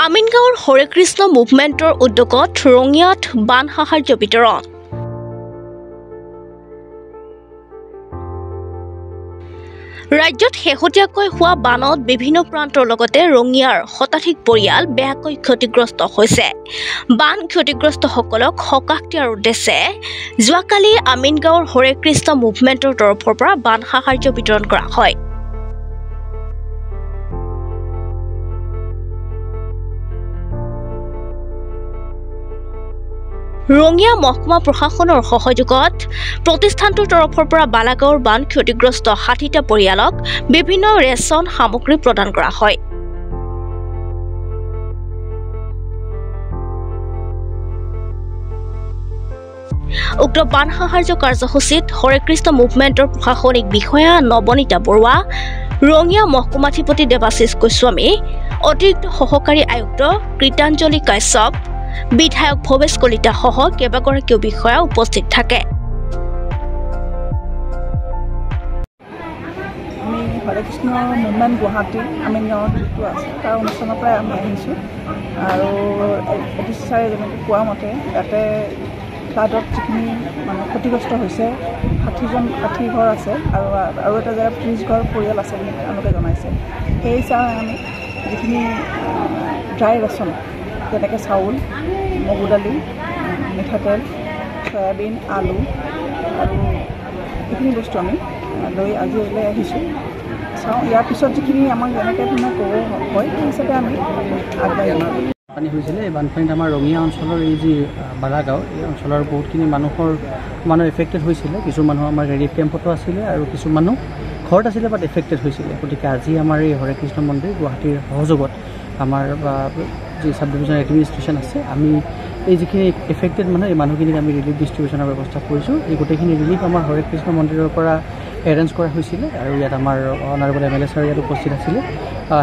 আমিনগাঁৱৰ হৰে কৃষ্ণ মুভমেণ্টৰ উদ্যোগত ৰঙিয়াত বান সাহায্য বিতৰণ। ৰাজ্যত শেহতীয়াকৈ হোৱা বানত বিভিন্ন প্ৰান্তৰ লগতে ৰঙিয়াৰ শতাধিক পৰিয়াল বেয়াকৈ ক্ষতিগ্ৰস্ত হৈছে। বান ক্ষতিগ্ৰস্তসকলক সকাহ দিয়াৰ উদ্দেশ্যে যোৱাকালি আমিনগাঁৱৰ হৰে কৃষ্ণ মুভমেণ্টৰ তৰফৰ পৰা বান সাহায্য বিতৰণ কৰা হয়। ৰঙিয়া মহকুমা প্ৰশাসনৰ সহযোগত প্ৰতিষ্ঠানটোৰ তৰফৰ পৰা বালাগাঁৱৰ বান ক্ষতিগ্ৰস্ত ৬০টা পৰিয়ালক বিভিন্ন ৰেচন সামগ্ৰী প্ৰদান কৰা হয়। উক্ত বান সাহায্য কাৰ্যসূচীত হৰে কৃষ্ণ মুভমেণ্টৰ প্ৰশাসনিক বিষয়া নৱনীতা বৰুৱা, ৰঙিয়া মহকুমাধিপতি দেৱাশিষ গোস্বামী, অতিৰিক্ত সহকাৰী আয়ুক্ত কৃতাঞ্জলি কাশ্যপ, বিধায়ক ভৱেশ কলিতা সহ কেইবাগৰাকীও বিষয়া উপস্থিত থাকে। আমি হৰে কৃষ্ণ মুভমেণ্ট গুৱাহাটী আমিনগাঁৱত যিটো আছে তাৰ অনুষ্ঠানৰ পৰাই আমি আহিছোঁ আৰু অতীশ ছাৰে যেনেকৈ কোৱা মতে ইয়াতে ফ্লাডত যিখিনি মানুহ ক্ষতিগ্ৰস্ত হৈছে ৬০ ঘৰ আছে আৰু এটা জেগাত ৩০ ঘৰ পৰিয়াল আছে বুলি তেওঁলোকে জনাইছে। সেই হিচাপে আমি যিখিনি ড্ৰাই ৰেচন যেনেকৈ চাউল, মগু দালি, মিঠাতেল, চয়াবিন, আলু আৰু এইখিনি বস্তু আমি লৈ আজি ওলাই আহিছোঁ। চাওঁ ইয়াৰ পিছত যিখিনি আমাক যেনেকৈ ধৰণে ক'ব হয় সেই হিচাপে আমি আগবাঢ়ি যাম। পানী হৈছিলে এই বানপানীত আমাৰ ৰঙিয়া অঞ্চলৰ এই যি বালাগাঁও এই অঞ্চলৰ বহুতখিনি মানুহ এফেক্টেড হৈছিলে। কিছু মানুহ আমাৰ ৰিলিফ কেম্পতো আছিলে আৰু কিছু মানুহ ঘৰত আছিলে বাট এফেক্টেড হৈছিলে। গতিকে আজি আমাৰ এই হৰে কৃষ্ণ মন্দিৰ গুৱাহাটীৰ সহযোগত আমাৰ যি চাব ডিভিজন এডমিনিষ্ট্ৰেশ্যন আছে আমি এই যিখিনি এফেক্টেড মানুহ এই মানুহখিনিক আমি ৰিলিফ ডিষ্ট্ৰিবিউশ্যনৰ ব্যৱস্থা কৰিছোঁ। এই গোটেইখিনি ৰিলিফ আমাৰ হৰে কৃষ্ণ মন্দিৰৰ পৰা এৰেঞ্জ কৰা হৈছিলে আৰু ইয়াত আমাৰ অনাৰেবল MLA ছাৰ ইয়াত উপস্থিত আছিলে।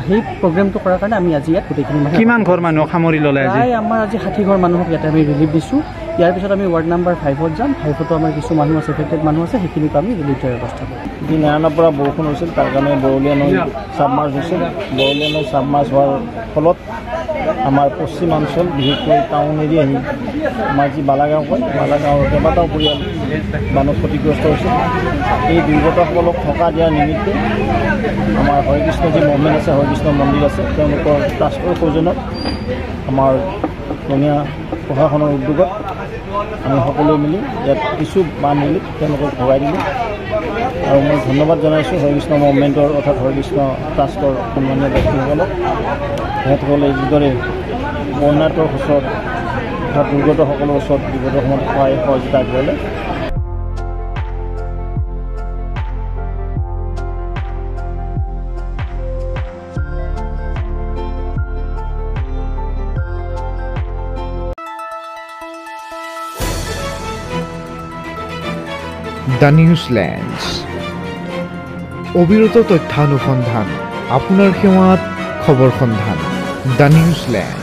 সেই প্ৰগ্ৰেমটো কৰাৰ কাৰণে আমি আজি ইয়াত গোটেইখিনি মানুহ কিমান ঘৰ মানুহ সামৰি ল'লে? প্ৰায় আমাৰ আজি ৬০ ঘৰ মানুহক ইয়াতে আমি ৰিলিফ দিছোঁ। ইয়াৰ পিছত আমি ৱাৰ্ড নাম্বাৰ 5ত যাম। 5তো আমাৰ কিছু মানুহ আছে, এফেক্টেড মানুহ আছে, সেইখিনিক আমি ৰিলিফ দিয়াৰ ব্যৱস্থা কৰিম। যি নেৰাণৰ পৰা বৰষুণ হৈছিল তাৰ কাৰণে বৰলীয়া নৈ ছাবমাৰ্জ হৈছিল। বৰলীয়া নৈ ছাবমাৰ্জ হোৱাৰ ফলত আমাৰ পশ্চিমাঞ্চল বিশেষকৈ টাউন এৰিয়াহি আমাৰ যি বালাগাঁও কয় বালাগাঁৱৰ কেইবাটাও পৰিয়াল বানত ক্ষতিগ্ৰস্ত হৈছিল। এই দুৰ্গতসকলক থকা দিয়াৰ নিমিত্তে আমাৰ হৰে কৃষ্ণ যি মুভমেণ্ট আছে, হৰে কৃষ্ণ মন্দিৰ আছে, তেওঁলোকৰ ট্ৰাষ্টৰ সৌজন্যত আমাৰ ৰঙিয়া প্ৰশাসনৰ উদ্যোগত আমি সকলোৱে মিলি ইয়াত কিছু বান ৰিলিফ তেওঁলোকক ভগাই দিলোঁ। আৰু মই ধন্যবাদ জনাইছোঁ হৰে কৃষ্ণ মুভমেণ্টৰ অৰ্থাৎ হৰে কৃষ্ণ ট্ৰাষ্টৰ সন্মানীয় ব্যক্তিসকলক। তেখেতসকলে যিদৰে বন্যাটোৰ ওচৰত অৰ্থাৎ দুৰ্গতসকলৰ ওচৰত বিপদৰ সময়ত সহায় সহযোগিতা আগবঢ়ালে। দ্য নিউজলেণ্ডছ অবিৰত তথ্যানুসন্ধান আপোনাৰ সেৱাত খবৰ সন্ধান। দ্য নিউজলেণ্ড।